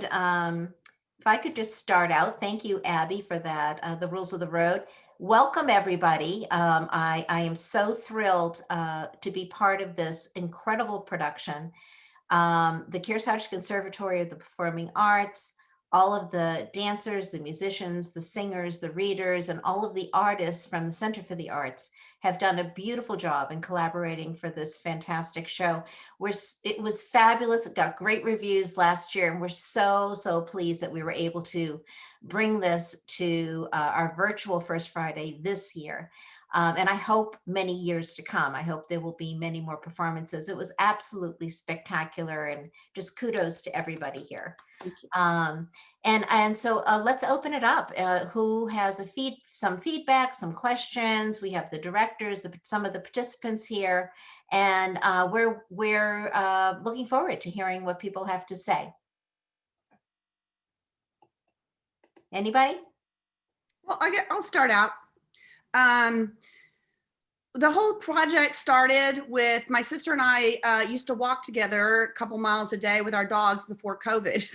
if I could just start out, thank you, Abby, for that, the rules of the road. Welcome, everybody. I am so thrilled to be part of this incredible production. The Kearsarge Conservatory of the Performing Arts, all of the dancers, the musicians, the singers, the readers, and all of the artists from the Center for the Arts have done a beautiful job in collaborating for this fantastic show. It was fabulous. It got great reviews last year, and we're so pleased that we were able to bring this to our virtual First Friday this year. And I hope many years to come. I hope there will be many more performances. It was absolutely spectacular, and just kudos to everybody here. And so let's open it up. Who has some feedback, some questions? We have the directors, some of the participants here, and we're looking forward to hearing what people have to say. Anybody? Well, I'll start out. The whole project started with my sister and I used to walk together a couple miles a day with our dogs before COVID.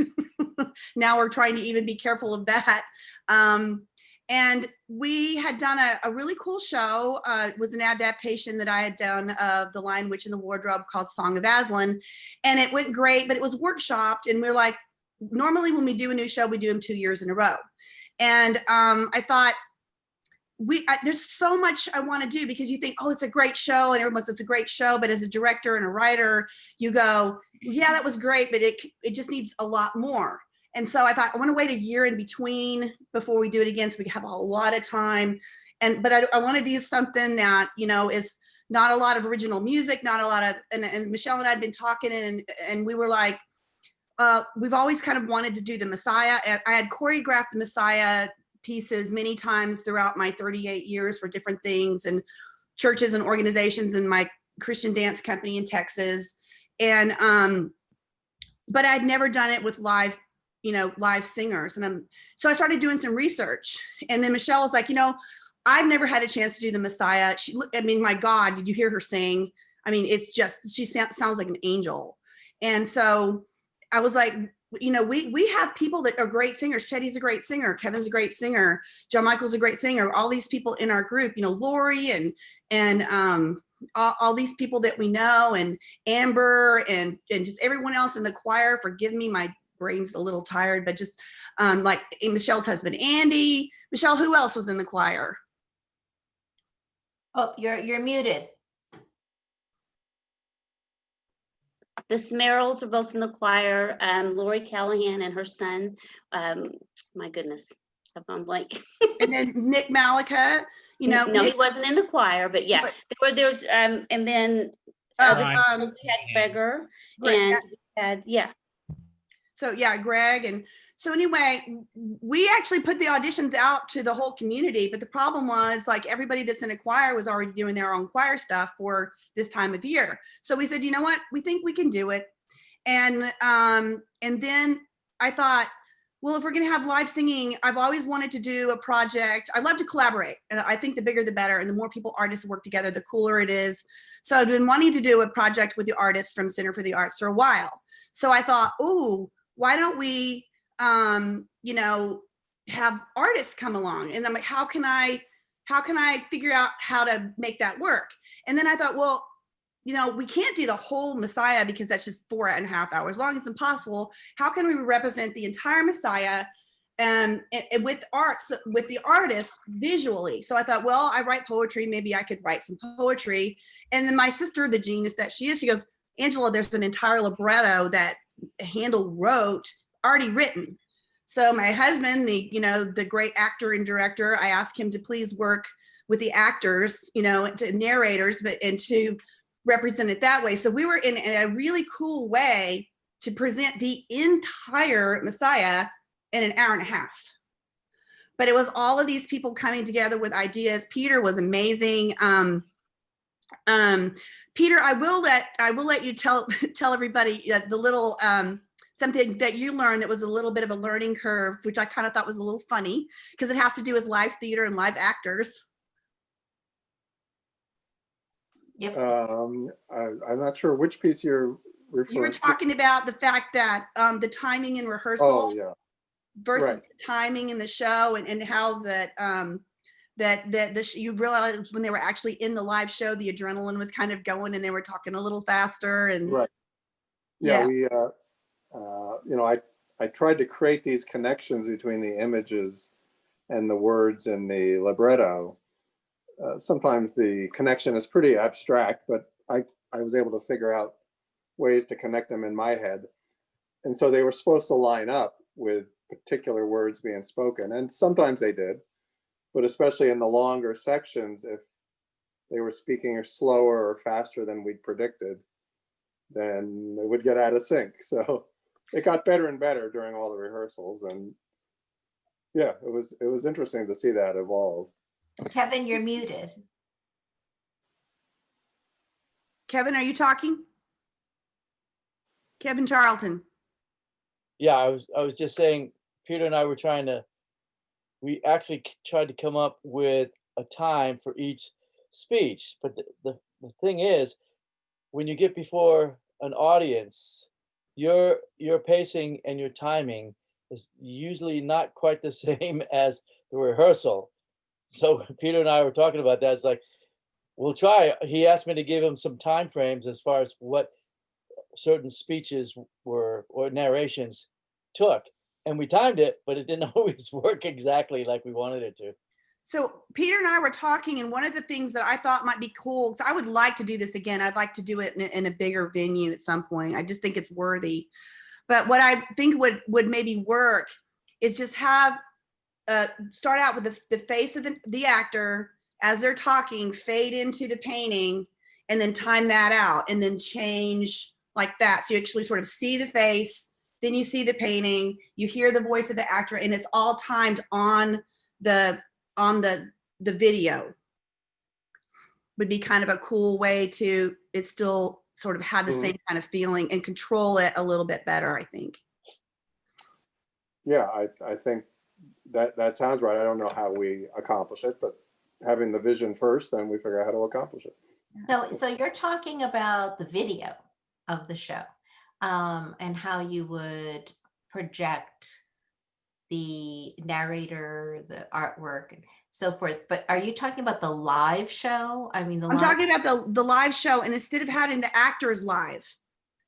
Now we're trying to even be careful of that. And we had done a really cool show. It was an adaptation that I had done of The Lion, Witch, and the Wardrobe called Song of Aslan. And it went great, but it was workshopped. And we're like, normally when we do a new show, we do them 2 years in a row. And I thought, there's so much I want to do, because you think, oh, it's a great show, and everyone says it's a great show, but as a director and a writer, you go, yeah, that was great, but it just needs a lot more. And so I thought, I want to wait a year in between before we do it again, so we have a lot of time. But I want to do something that, is not a lot of original music, not a lot of, and Michelle and I had been talking, and we were like, we've always kind of wanted to do the Messiah. I had choreographed the Messiah pieces many times throughout my 38 years for different things and churches and organizations and my Christian dance company in Texas. And, but I'd never done it with live singers. And so I started doing some research, and then Michelle was like, I've never had a chance to do the Messiah. My God, did you hear her sing? It's just, she sounds like an angel. And so I was like, we have people that are great singers. Chetty's a great singer. Kevin's a great singer. John Michael's a great singer. All these people in our group, Lori and all these people that we know, and Amber and just everyone else in the choir. Forgive me, my brain's a little tired, but just like Michelle's husband, Andy. Michelle, who else was in the choir? Oh, you're muted. The Smeralds are both in the choir. Lori Callahan and her son. My goodness, I've gone blank. And then Nick Malika. No, Nick, he wasn't in the choir, but yeah, there's and then we had Gregor, and we had So yeah, Greg. And so anyway, we actually put the auditions out to the whole community, but the problem was, like, everybody that's in a choir was already doing their own choir stuff for this time of year. So we said, you know what, we think we can do it. And then I thought, well, if we're gonna have live singing, I've always wanted to do a project. I love to collaborate, and I think the bigger the better, and the more artists work together, the cooler it is. So I've been wanting to do a project with the artists from Center for the Arts for a while. So I thought, oh, why don't we, have artists come along? And I'm like, how can I figure out how to make that work? And then I thought, well, we can't do the whole Messiah, because that's just 4.5 hours long. It's impossible. How can we represent the entire Messiah and with the artists visually? So I thought, well, I write poetry. Maybe I could write some poetry. And then my sister, the genius that she is, she goes, Angela, there's an entire libretto that Handel wrote, already written. So my husband, the great actor and director, I asked him to please work with the actors, to narrators, and to represent it that way. So we were in a really cool way to present the entire Messiah in an hour and a half. But it was all of these people coming together with ideas. Peter was amazing. Peter, I will let you tell everybody the little something that you learned that was a little bit of a learning curve, which I kind of thought was a little funny, because it has to do with live theater and live actors. Yep. I'm not sure which piece you're You were referring to? talking about the fact that the timing in Oh, rehearsal yeah, versus right. the timing in the show, and how that you realize when they were actually in the live show, the adrenaline was kind of going and they were talking a little faster. And Right. Yeah, yeah. we, you know, I tried to create these connections between the images and the words in the libretto. Sometimes the connection is pretty abstract, but I was able to figure out ways to connect them in my head. And so they were supposed to line up with particular words being spoken. And sometimes they did, but especially in the longer sections, if they were speaking slower or faster than we'd predicted, then they would get out of sync. So it got better and better during all the rehearsals. And yeah, it was interesting to see that evolve. Kevin, you're muted. Kevin, are you talking? Kevin Charlton. Yeah, I was just saying, Peter and I were we actually tried to come up with a time for each speech. But the thing is, when you get before an audience, your pacing and your timing is usually not quite the same as the rehearsal. So Peter and I were talking about that. It's like, we'll try. He asked me to give him some time frames as far as what certain speeches were or narrations took, and we timed it, but it didn't always work exactly like we wanted it to. So Peter and I were talking, and one of the things that I thought might be cool, because I would like to do this again. I'd like to do it in a bigger venue at some point. I just think it's worthy. But what I think would maybe work is just have start out with the face of the actor as they're talking, fade into the painting, and then time that out, and then change like that. So you actually sort of see the face, then you see the painting, you hear the voice of the actor, and it's all timed on the video. Would be kind of a cool way to it still sort of have the Mhm. same kind of feeling and control it a little bit better, I think. Yeah, I think that sounds right. I don't know how we accomplish it, but having the vision first, then we figure out how to accomplish it. So you're talking about the video of the show, and how you would project the narrator, the artwork, and so forth. But are you talking about the live show? I mean, I'm talking about the live show, and instead of having the actors live,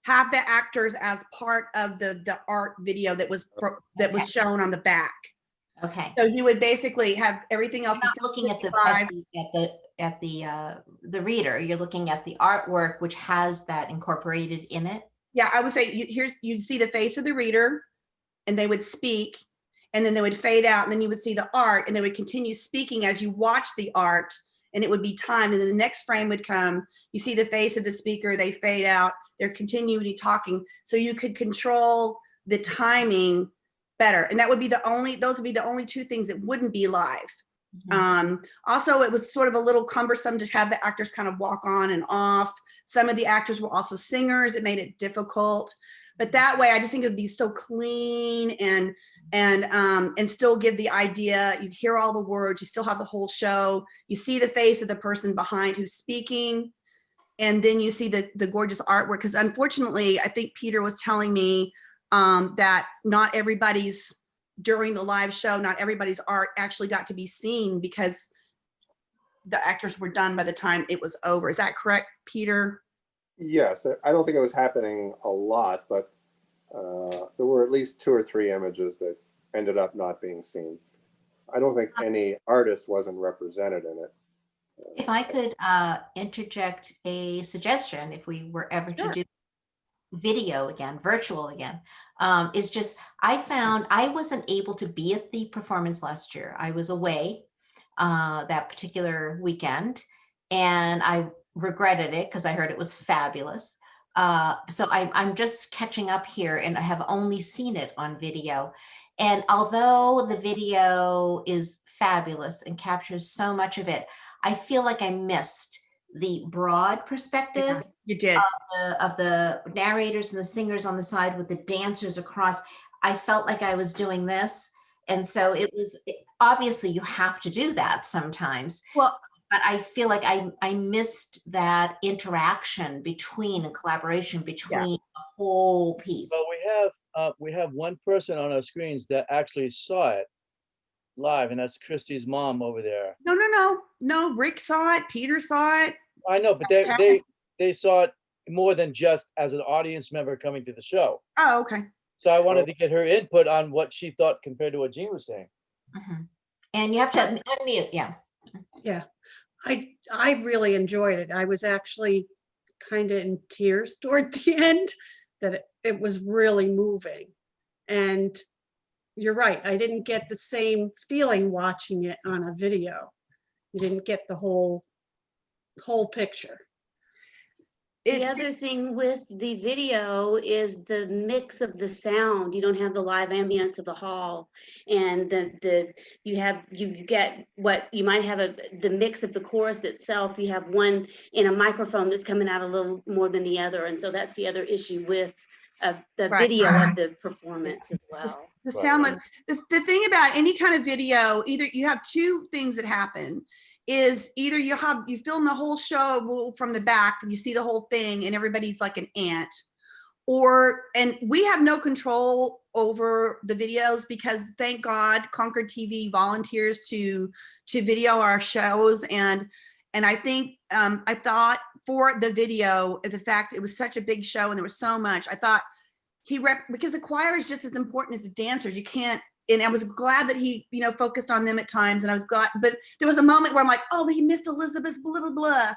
have the actors as part of the art video that was Okay. shown on the back. Okay. So you would basically have everything else. You're not looking at the reader. You're looking at the artwork, which has that incorporated in it. Yeah, I would say you'd see the face of the reader, and they would speak, and then they would fade out, and then you would see the art, and they would continue speaking as you watch the art, and it would be timed, and then the next frame would come. You see the face of the speaker, they fade out, they're continually talking, so you could control the timing better, and those would be the only two things that wouldn't be live. Also, it was sort of a little cumbersome to have the actors kind of walk on and off. Some of the actors were also singers. It made it difficult, but that way I just think it'd be so clean and still give the idea. You hear all the words, you still have the whole show, you see the face of the person behind who's speaking, and then you see the gorgeous artwork. Because unfortunately, I think Peter was telling me that not everybody's during the live show, not everybody's art actually got to be seen because the actors were done by the time it was over. Is that correct, Peter? Yes, I don't think it was happening a lot, but there were at least 2 or 3 images that ended up not being seen. I don't think any artist wasn't represented in it. If I could interject a suggestion, if we were ever to Sure. do video again, virtual again, is just, I found I wasn't able to be at the performance last year. I was away that particular weekend, and I regretted it because I heard it was fabulous. So I'm just catching up here, and I have only seen it on video. And although the video is fabulous and captures so much of it, I feel like I missed the broad perspective You did. of the narrators and the singers on the side with the dancers across. I felt like I was doing this. And so it was, obviously you have to do that sometimes. Well, but I feel like I missed that interaction between and collaboration between the whole piece. Well, we have one person on our screens that actually saw it live, and that's Christy's mom over there. No. Rick saw it. Peter saw it. I know, but they saw it more than just as an audience member coming to the show. Oh, okay. So I wanted to get her input on what she thought compared to what Jean was saying. Mhm. And you have to unmute, yeah. Yeah, I really enjoyed it. I was actually kind of in tears toward the end, that it was really moving. And you're right, I didn't get the same feeling watching it on a video. You didn't get the whole picture. The other thing with the video is the mix of the sound. You don't have the live ambience of the hall, and you get what you might have the mix of the chorus itself. You have one in a microphone that's coming out a little more than the other, and so that's the other issue with the Right. video of the performance as well. The Right. sound, the thing about any kind of video, either you have two things that happen. Is either you film the whole show from the back, you see the whole thing and everybody's like an ant, and we have no control over the videos because thank God Concord TV volunteers to video our shows. And I think I thought for the video, the fact it was such a big show and there was so much, I thought because the choir is just as important as the dancers. You can't. And I was glad that he, focused on them at times. And I was glad, but there was a moment where I'm like, oh, he missed Elizabeth's blah, blah, blah,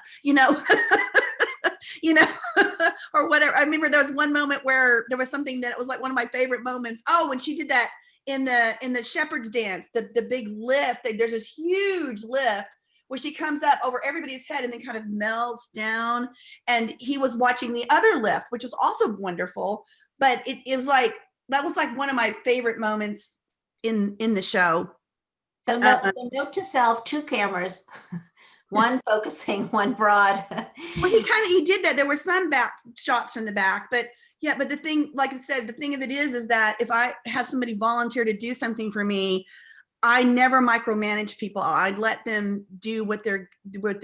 or whatever. I remember there was one moment where there was something that was like one of my favorite moments. Oh, when she did that in the shepherd's dance, the big lift, there's this huge lift where she comes up over everybody's head and then kind of melts down. And he was watching the other lift, which was also wonderful. But it was like, that was like one of my favorite moments in the show. So note to self, 2 cameras, one focusing, one broad. Well, he did that. There were some back shots from the back, but the thing, like I said, the thing of it is that if I have somebody volunteer to do something for me, I never micromanage people. I let them do what they're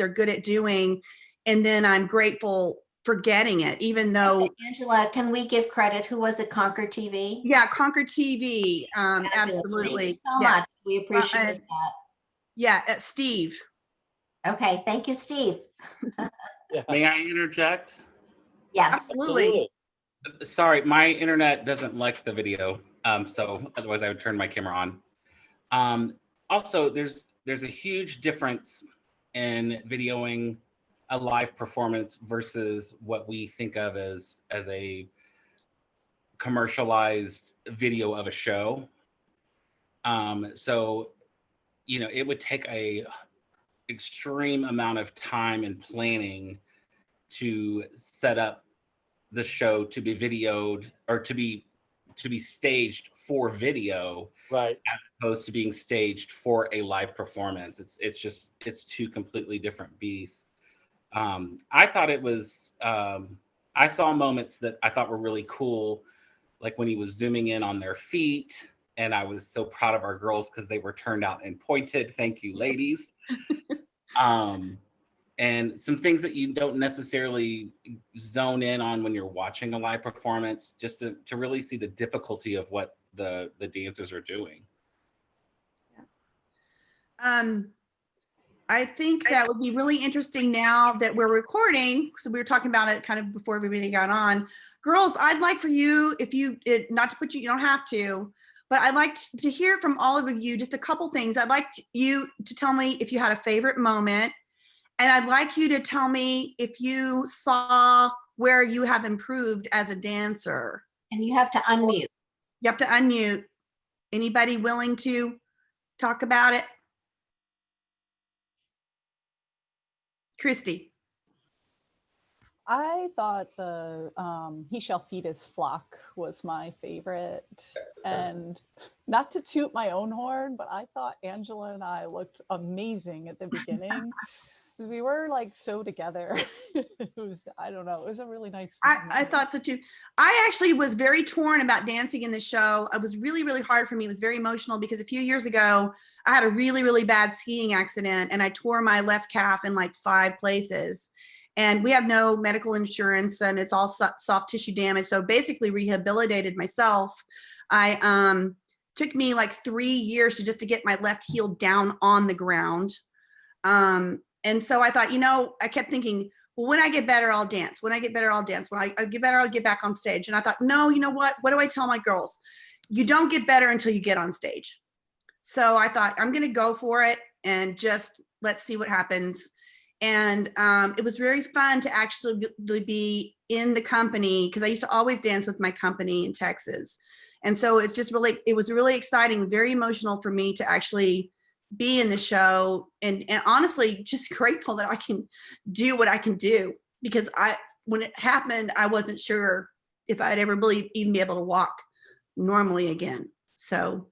good at doing. And then I'm grateful for getting it, even though. So, Angela, can we give credit? Who was it? Concord TV? Yeah, Concord TV. Fabulous. Absolutely. Thank you so much. We appreciate that. Yeah, Steve. Okay, thank you, Steve. Yeah. May I interject? Yes. Absolutely. Sorry, my internet doesn't like the video, so otherwise I would turn my camera on. Also, there's a huge difference in videoing a live performance versus what we think of as a commercialized video of a show. So, it would take a extreme amount of time and planning to set up the show to be videoed or to be staged for video, Right. as opposed to being staged for a live performance. It's 2 completely different beasts. I thought it was, I saw moments that I thought were really cool, like when he was zooming in on their feet, and I was so proud of our girls because they were turned out and pointed. Thank you, ladies. And some things that you don't necessarily zone in on when you're watching a live performance, just to really see the difficulty of what the dancers are doing. I think that would be really interesting now that we're recording. So we were talking about it kind of before everybody got on. Girls, I'd like for you, not to put you don't have to, but I'd like to hear from all of you just a couple things. I'd like you to tell me if you had a favorite moment. And I'd like you to tell me if you saw where you have improved as a dancer. And you have to unmute. You have to unmute. Anybody willing to talk about it? Christy. I thought the He Shall Feed His Flock was my favorite. And not to toot my own horn, but I thought Angela and I looked amazing at the beginning. We were like so together. It was, I don't know, it was a really nice I moment. thought so too. I actually was very torn about dancing in the show. It was really, really hard for me. It was very emotional because a few years ago, I had a really, really bad skiing accident and I tore my left calf in like 5 places. And we have no medical insurance and it's all soft tissue damage. So basically rehabilitated myself. I took me like 3 years to get my left heel down on the ground. And so I thought, I kept thinking, well, when I get better, I'll dance. When I get better, I'll dance. When I get better, I'll get back on stage. And I thought, no, you know what? What do I tell my girls? You don't get better until you get on stage. So I thought, I'm going to go for it and just let's see what happens. And it was very fun to actually be in the company because I used to always dance with my company in Texas. And so it was really exciting, very emotional for me to actually be in the show and honestly just grateful that I can do what I can do because when it happened, I wasn't sure if I'd ever really even be able to walk normally again. So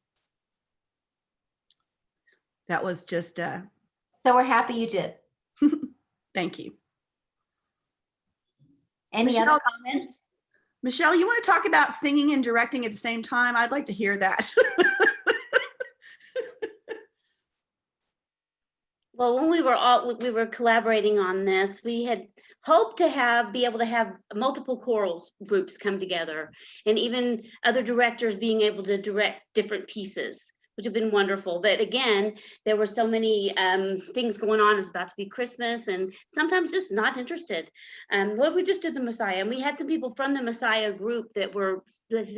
that was just So we're happy you did. thank you. Any other comments? Michelle, you want to talk about singing and directing at the same time? I'd like to hear that. Well, when we were collaborating on this, we had hoped to be able to have multiple choral groups come together and even other directors being able to direct different pieces, which have been wonderful. But again, there were so many things going on. It's about to be Christmas and sometimes just not interested. Well, we just did the Messiah and we had some people from the Messiah group that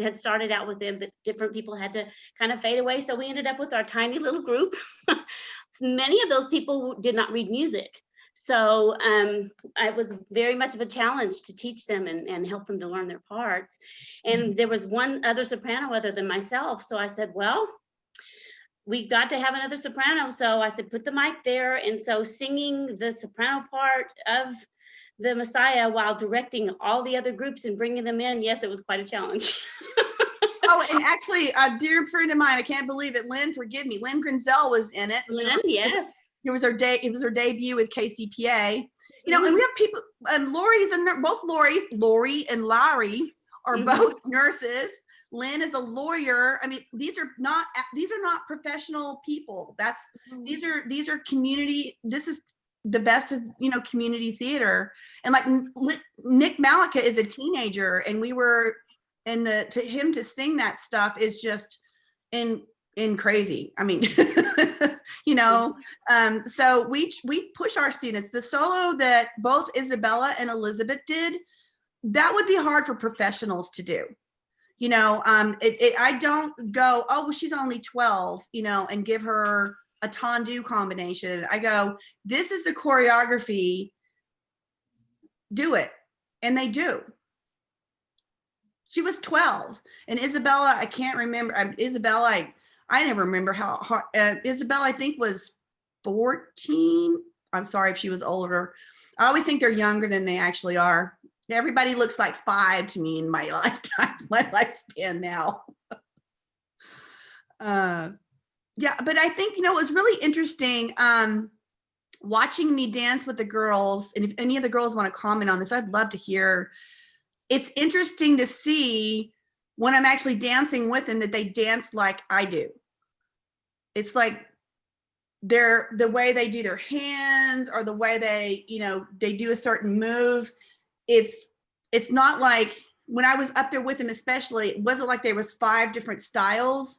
had started out with them, but different people had to kind of fade away. So we ended up with our tiny little group. Many of those people did not read music. So it was very much of a challenge to teach them and help them to learn their parts. And there was one other soprano other than myself. So I said, well, we got to have another soprano. So I said, put the mic there. And so singing the soprano part of the Messiah while directing all the other groups and bringing them in, yes, it was quite a challenge. Oh, and actually, a dear friend of mine, I can't believe it, Lynn, forgive me, Lynn Grinzel was in it. Lynn, yes. It was her debut with KCPA. And we have people, Lori's and both Lori and Larry are both nurses. Lynn is a lawyer. I mean, these are not professional people. These are community. This is the best of, community theater. And like Nick Malika is a teenager and we were, and to him to sing that stuff is just in crazy. I mean, so we push our students. The solo that both Isabella and Elizabeth did, that would be hard for professionals to do. I don't go, oh, well, she's only 12, and give her a tendu combination. I go, this is the choreography, do it. And they do. She was 12 and Isabella, I can't remember. Isabella, I never remember how hard. Isabella, I think was 14. I'm sorry if she was older. I always think they're younger than they actually are. Everybody looks like 5 to me in my lifetime, my lifespan now. Yeah, but I think, it was really interesting watching me dance with the girls. And if any of the girls want to comment on this, I'd love to hear. It's interesting to see when I'm actually dancing with them that they dance like I do. It's like the way they do their hands or the way they, they do a certain move. It's not like when I was up there with them, especially, it wasn't like there was 5 different styles.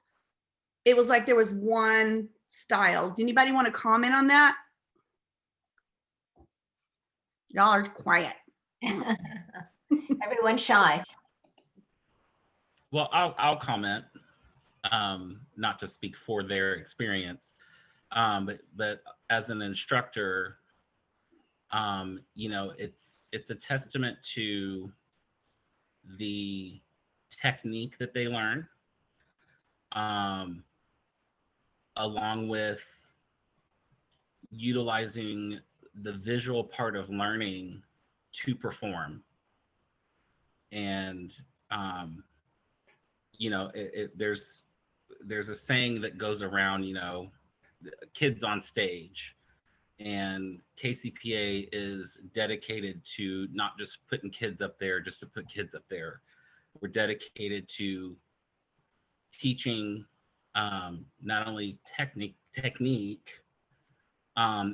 It was like there was one style. Do anybody want to comment on that? Y'all are quiet. Everyone's shy. Well, I'll comment, not to speak for their experience, but as an instructor, it's a testament to the technique that they learn, along with utilizing the visual part of learning to perform. And there's a saying that goes around, kids on stage, And KCPA is dedicated to not just putting kids up there just to put kids up there. We're dedicated to teaching not only technique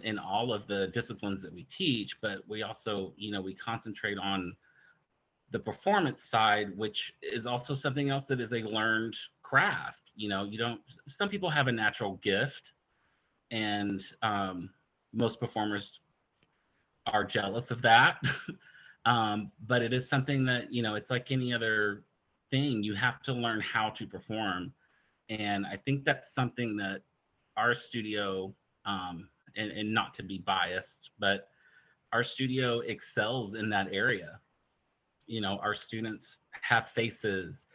in all of the disciplines that we teach, but we also, we concentrate on the performance side, which is also something else that is a learned craft. Some people have a natural gift, and most performers are jealous of that. But it is something that, it's like any other thing. You have to learn how to perform. And I think that's something that our studio, and not to be biased, but our studio excels in that area. Our students have faces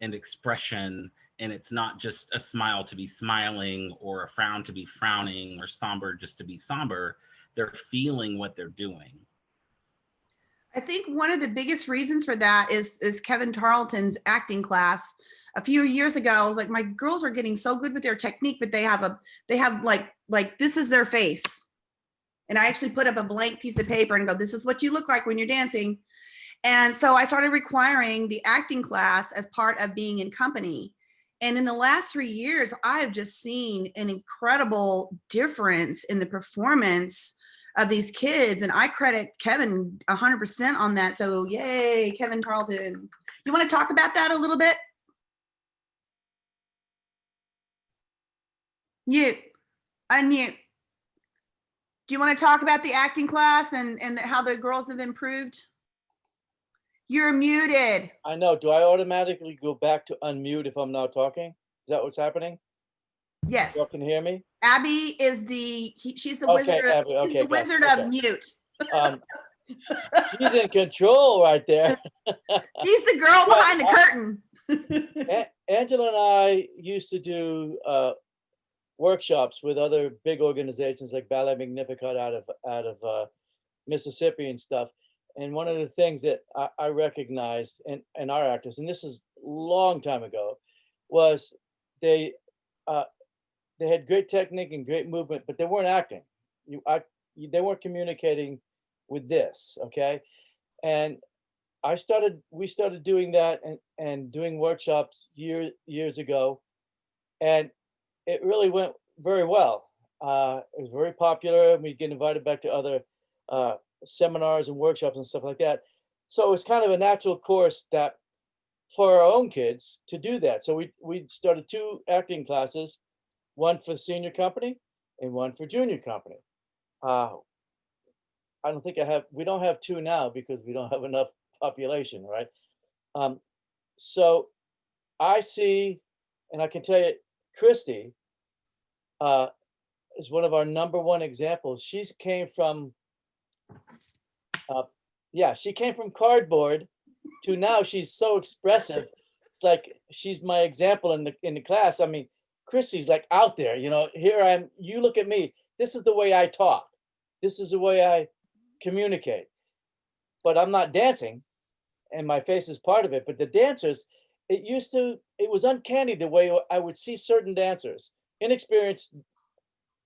and expression, and it's not just a smile to be smiling or a frown to be frowning or somber just to be somber. They're feeling what they're doing. I think one of the biggest reasons for that is Kevin Tarleton's acting class. A few years ago, I was like, my girls are getting so good with their technique, but they have like this is their face. And I actually put up a blank piece of paper and go, this is what you look like when you're dancing. And so I started requiring the acting class as part of being in company. And in the last 3 years, I've just seen an incredible difference in the performance of these kids. And I credit Kevin 100% on that. So yay, Kevin Tarleton. You want to talk about that a little bit? Mute, unmute. Do you want to talk about the acting class and how the girls have improved? You're muted. I know. Do I automatically go back to unmute if I'm not talking? Is that what's happening? Yes. You all can hear me? Abby is she's the Okay, wizard. Abby, She's okay, the wizard gotcha, of okay. mute. She's in control right there. She's the girl Well, behind the curtain. Angela and I used to do workshops with other big organizations like Ballet Magnificat out of Mississippi and stuff. And one of the things that I recognized in our actors, and this is a long time ago, was they had great technique and great movement, but they weren't acting. They weren't communicating with this, okay? And we started doing that and doing workshops years ago, and it really went very well. It was very popular, and we get invited back to other seminars and workshops and stuff like that. So it was kind of a natural course that for our own kids to do that. So we started 2 acting classes, one for senior company and one for junior company. I don't think we don't have 2 now because we don't have enough population, right? So I see, and I can tell you, Christy is one of our #1 examples. She came from cardboard to now she's so expressive. It's like she's my example in the class. I mean, Christy's like out there, here I am, you look at me. This is the way I talk. This is the way I communicate. But I'm not dancing, and my face is part of it. But the dancers, it was uncanny the way I would see certain dancers, inexperienced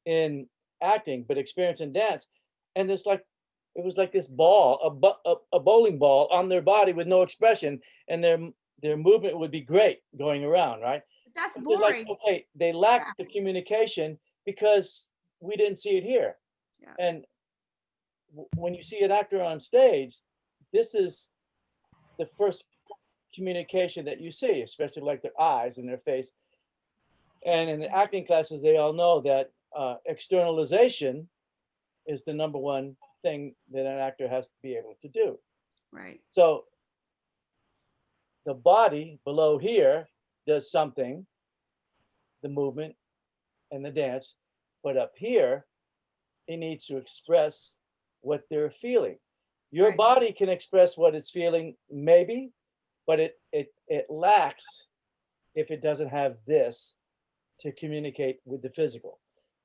in acting, but experienced in dance. And it was like this ball, a bowling ball on their body with no expression, and their movement would be great going around, right? That's It was like, boring. okay, they lacked the communication because we didn't see it here. Yeah. And when you see an actor on stage, this is the first communication that you see, especially like their eyes and their face. And in the acting classes, they all know that externalization is the #1 thing that an actor has to be able to do. Right. So the body below here does something, the movement and the dance, but up here, it needs to express what they're feeling. Your Right. body can express what it's feeling, maybe, but it lacks if it doesn't have this to communicate with the physical.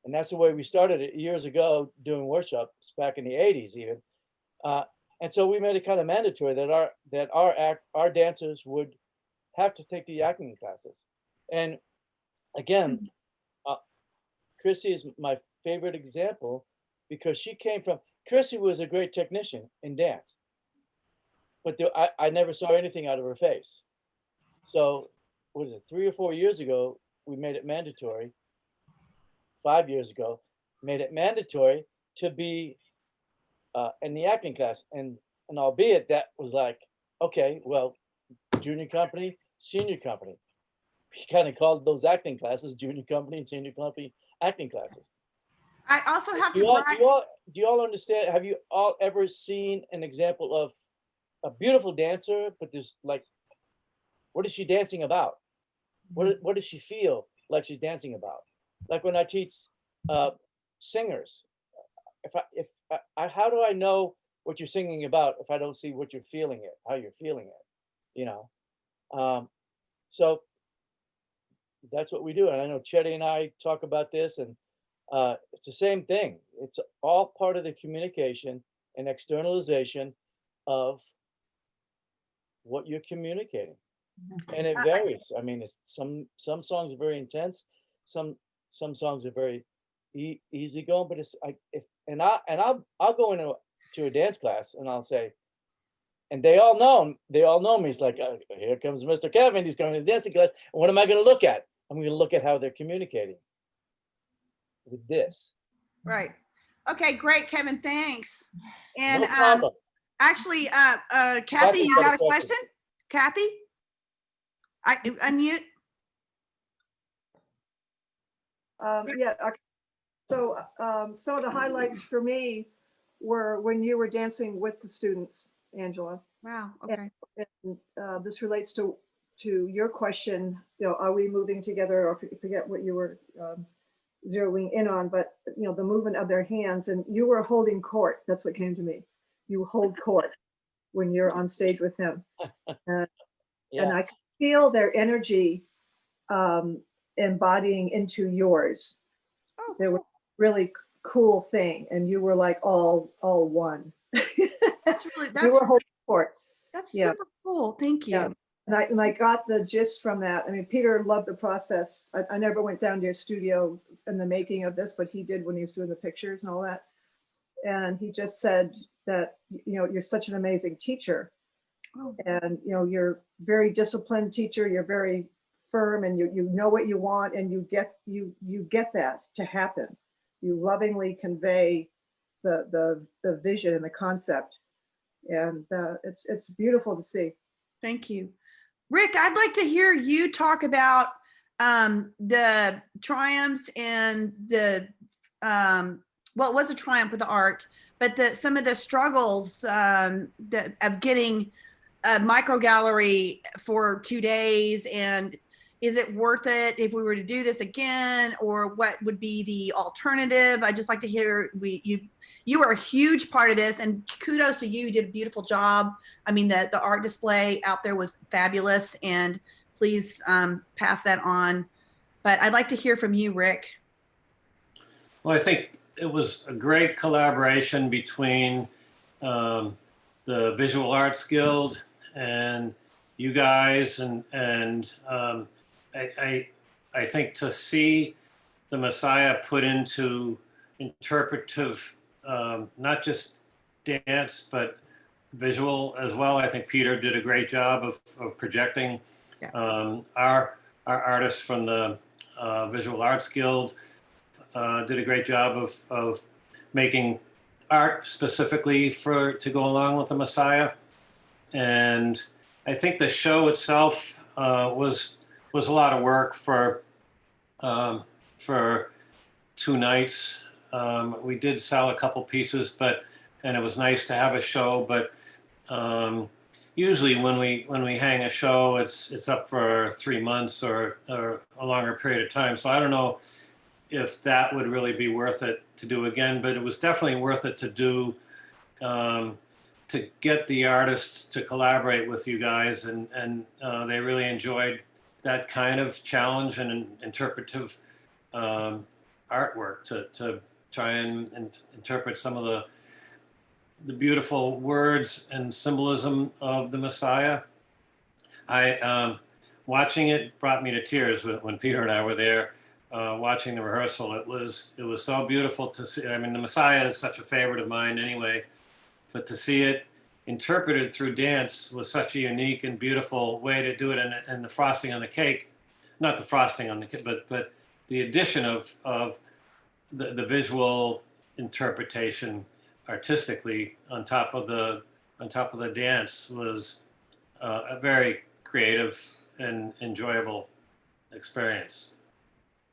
And that's the way we started it years ago, doing workshops back in the 80s even. And so we made it kind of mandatory that our dancers would have to take the acting classes. And again, Chrissy is my favorite example because she came from, Chrissy was a great technician in dance, but I never saw anything out of her face. So, what is it, 3 or 4 years ago, we made it mandatory, 5 years ago, made it mandatory to be in the acting class. And albeit that was like, okay, well, junior company, senior company. We kind of called those acting classes junior company and senior company acting classes. I also have Do to you all, brag. do you all understand? Have you all ever seen an example of a beautiful dancer, but there's like, what is she dancing about? What does she feel like she's dancing about? Like when I teach singers, how do I know what you're singing about if I don't see what you're feeling it, how you're feeling it, you know? So that's what we do. And I know Chetty and I talk about this, and it's the same thing. It's all part of the communication and externalization of what you're communicating. And it varies. I mean, it's some songs are very intense. Some songs are very easy going, but it's I'll go into a dance class and I'll say, and they all know me. It's like, here comes Mr. Kevin. He's coming to the dancing class. And what am I going to look at? I'm going to look at how they're communicating with this. Right. Okay, great, Kevin. Thanks. And No problem. actually, Kathy, Kathy's you got a got a question. question? Kathy? I unmute. Yeah. So some of the highlights for me were when you were dancing with the students, Angela. Wow. Okay. And this relates to your question. You know, are we moving together? Or forget what you were zeroing in on, but you know, the movement of their hands, and you were holding court. That's what came to me. You hold court when you're on stage with him, and I could feel their energy embodying into yours. Oh, There was cool. a really cool thing, and you were like all one. That's You were holding court. that's yeah. super cool. Thank you. Yeah. And I got the gist from that. I mean, Peter loved the process. I never went down to your studio in the making of this, but he did when he was doing the pictures and all that. And he just said that, you know, you're such an amazing teacher. Oh. And, you know, you're very disciplined teacher. You're very firm, and you know what you want, and you get that to happen. You lovingly convey the vision and the concept. And it's beautiful to see. Thank you. Rick, I'd like to hear you talk about the triumphs and the, well, it was a triumph with the art, but some of the struggles of getting a micro gallery for 2 days, and is it worth it if we were to do this again, or what would be the alternative? I'd just like to hear, you are a huge part of this, and kudos to you. You did a beautiful job. I mean, the art display out there was fabulous, and please pass that on. But I'd like to hear from you, Rick. Well, I think it was a great collaboration between the Visual Arts Guild and you guys, and I think to see the Messiah put into interpretive, not just dance, but visual as well. I think Peter did a great job of projecting. Our artists from the Visual Arts Guild did a great job of making art specifically to go along with the Messiah. And I think the show itself was a lot of work for 2 nights. We did sell a couple pieces, and it was nice to have a show. But usually when we hang a show, it's up for 3 months or a longer period of time. So I don't know if that would really be worth it to do again, but it was definitely worth it to do, to get the artists to collaborate with you guys, and they really enjoyed that kind of challenge and interpretive artwork to try and interpret some of the beautiful words and symbolism of the Messiah. Watching it brought me to tears when Peter and I were there. watching the rehearsal. It was so beautiful to see. I mean, the Messiah is such a favorite of mine anyway, but to see it interpreted through dance was such a unique and beautiful way to do it. And the frosting on the cake, not the frosting on the cake, but the addition of the visual interpretation artistically on top of the dance was a very creative and enjoyable experience.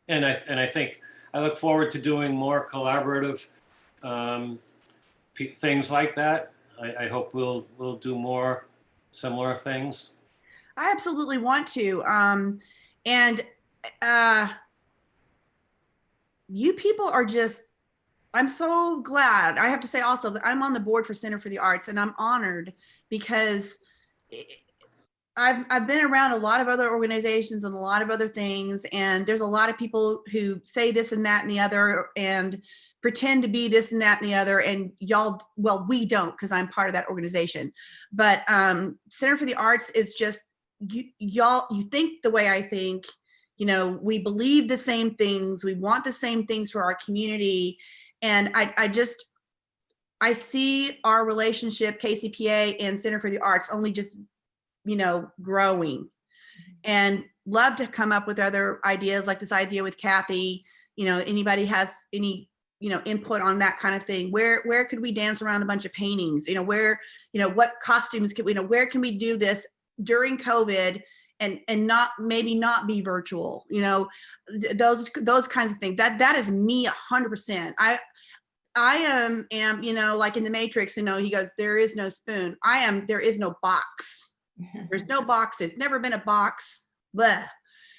And I think I look forward to doing more collaborative things like that. I hope we'll do more similar things. I absolutely want to. And you people are just, I'm so glad. I have to say also that I'm on the board for Center for the Arts, and I'm honored because I've been around a lot of other organizations and a lot of other things, and there's a lot of people who say this and that and the other and pretend to be this and that and the other, and y'all, well, we don't, because I'm part of that organization. But Center for the Arts is just, y'all, you think the way I think, you know, we believe the same things, we want the same things for our community. And I see our relationship, KCPA and Center for the Arts, only just, you know, growing, and love to come up with other ideas like this idea with Kathy. You know, anybody has any, you know, input on that kind of thing. Where could we dance around a bunch of paintings? You know, where, you know, what costumes can we, you know, where can we do this during COVID and not, maybe not be virtual, you know, those kinds of things. That is me 100%. I am, you know, like in the Matrix, you know, he goes, there is no spoon. There is no box. There's no boxes, never been a box. Bleh.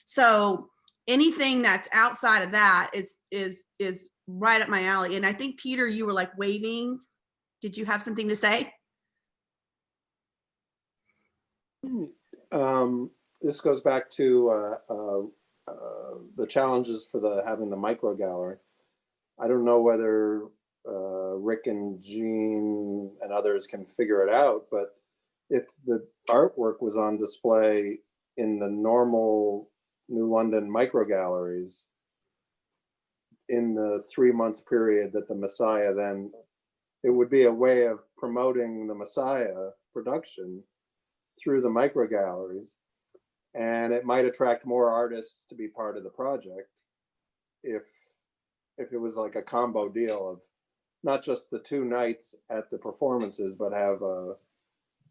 So anything that's outside of that is right up my alley. And I think, Peter, you were like waving. Did you have something to say? This goes back to the challenges for having the micro gallery. I don't know whether Rick and Jean and others can figure it out, but if the artwork was on display in the normal New London micro galleries in the 3-month period that the Messiah, then it would be a way of promoting the Messiah production through the micro galleries, and it might attract more artists to be part of the project if it was like a combo deal of not just the 2 nights at the performances, but have a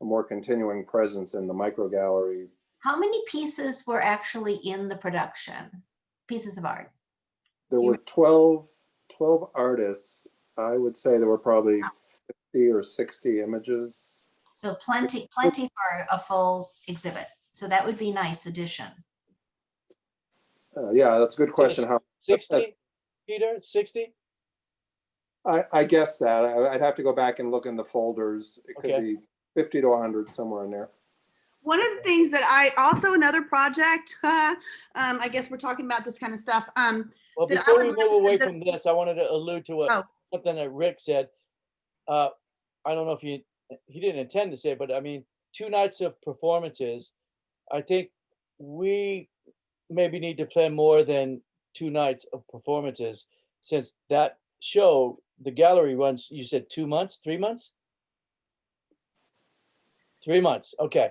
more continuing presence in the micro gallery. How many pieces were actually in the production? Pieces of art? There were 12 artists. I would say there were probably 50 or 60 images. So plenty for a full exhibit. So that would be nice addition. Yeah, that's a good question. How 60, Peter, 60? I guess that. I'd have to go back and look in the folders. It could be 50 to 100, somewhere in there. One of the things that another project, I guess we're talking about this kind of stuff. Well, before we move away from this, I wanted to allude to something that Rick said. I don't know if he didn't intend to say, but I mean, 2 nights of performances. I think we maybe need to plan more than 2 nights of performances, since that show, the gallery runs, you said 2 months, 3 months? 3 months, okay.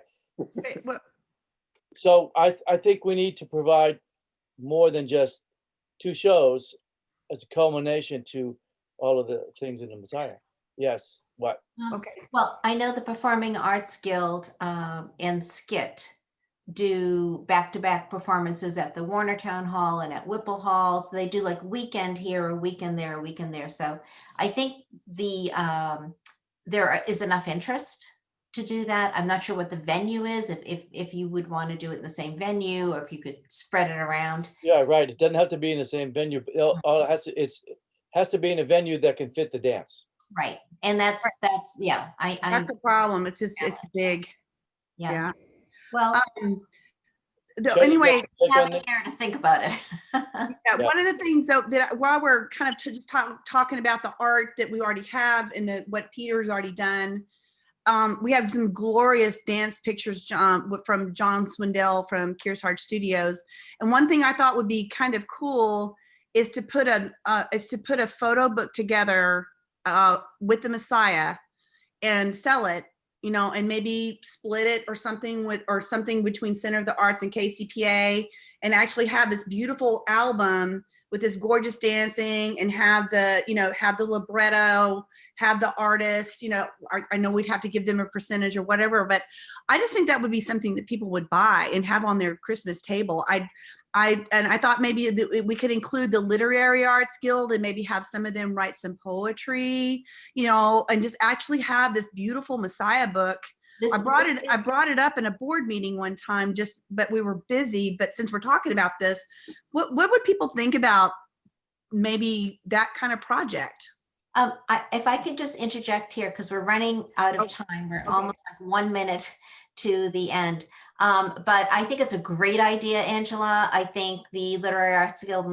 So I think we need to provide more than just 2 shows as a culmination to all of the things in the Messiah. Yes, what? Okay. Well, I know the Performing Arts Guild and Skit do back-to-back performances at the Warner Town Hall and at Whipple Hall. So they do like weekend here, a weekend there, a weekend there. So I think there is enough interest to do that. I'm not sure what the venue is, if you would want to do it in the same venue, or if you could spread it around. Yeah, right. It doesn't have to be in the same venue. All it has to be in a venue that can fit the dance. Right. And that's yeah. That's the problem. It's just, it's big. Yeah. Well, anyway, have a year to think about it. One of the things though, that while we're kind of just talking about the art that we already have and what Peter's already done, we have some glorious dance pictures from John Swindell from Kearsarge Studios. And one thing I thought would be kind of cool is to put a photo book together with the Messiah and sell it, you know, and maybe split it or something between Center of the Arts and KCPA, and actually have this beautiful album with this gorgeous dancing, and have the libretto, have the artists, you know, I know we'd have to give them a percentage or whatever, but I just think that would be something that people would buy and have on their Christmas table. I thought maybe we could include the Literary Arts Guild and maybe have some of them write some poetry, you know, and just actually have this beautiful Messiah book. I brought it up in a board meeting one time, but we were busy. But since we're talking about this, what would people think about maybe that kind of project? If I could just interject here, because we're running out of time. We're almost like 1 minute to the end. But I think it's a great idea, Angela. I think the Literary Arts Guild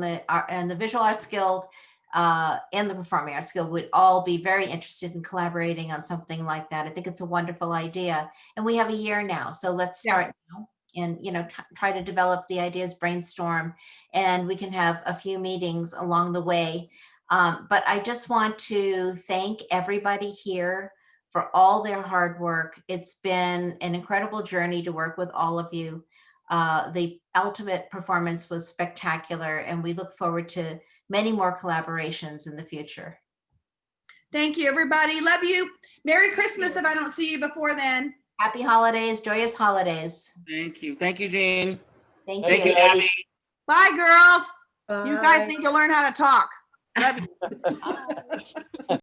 and the Visual Arts Guild and the Performing Arts Guild would all be very interested in collaborating on something like that. I think it's a wonderful idea. And we have a year now. So let's start now and, you know, try to develop the ideas, brainstorm, and we can have a few meetings along the way. But I just want to thank everybody here for all their hard work. It's been an incredible journey to work with all of you. The ultimate performance was spectacular, and we look forward to many more collaborations in the future. Thank you, everybody. Love you. Merry Christmas if I don't see you before then. Happy holidays, joyous holidays. Thank you. Thank you, Jean. Thank Thank you. you, Abby. Bye, girls. You Bye. guys need to learn how to talk. Love you. Bye.